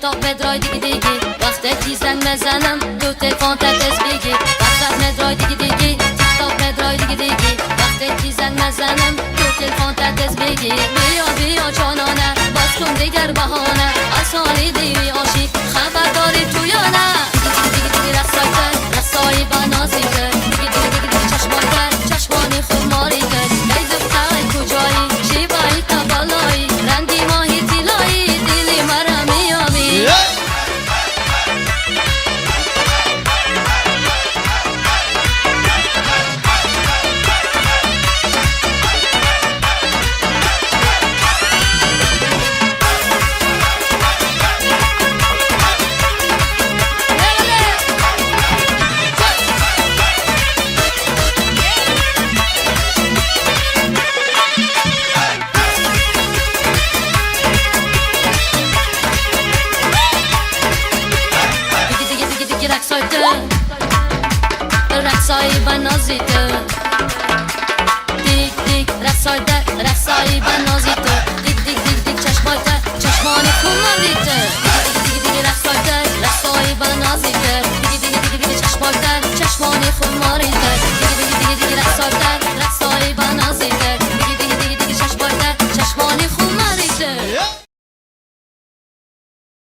تاق مدرای دیگی دیگی وقت دیزن بزنم تو تلفن تتز بگی وقت مدرای دیگی دیگی تاق مدرای دیگی دیگی وقت دیزن بزنم تو تلفن تتز بگی بیا بیا جانانه باز کن دیگر بهانه اصالی دیوی عاشق خبرداری تو یا نه دیگی دیگی رسایی بنازی کرد دیگی دیگی چشمای کرد چشمانی خماری کرد ای دختر کجایی شیبایی تبالایی رنگی ماهی تیلایی دلی مرا میامی رقصایی بنازیده دیگ دیگ رقصایی بنازیده دیگ دیگ دیگ دیگ چشمایده چشمانی کماریده دیگ دیگ دیگ رقصایی بنازیده دیگ دیگ دیگ دیگ چشمایده چشمانی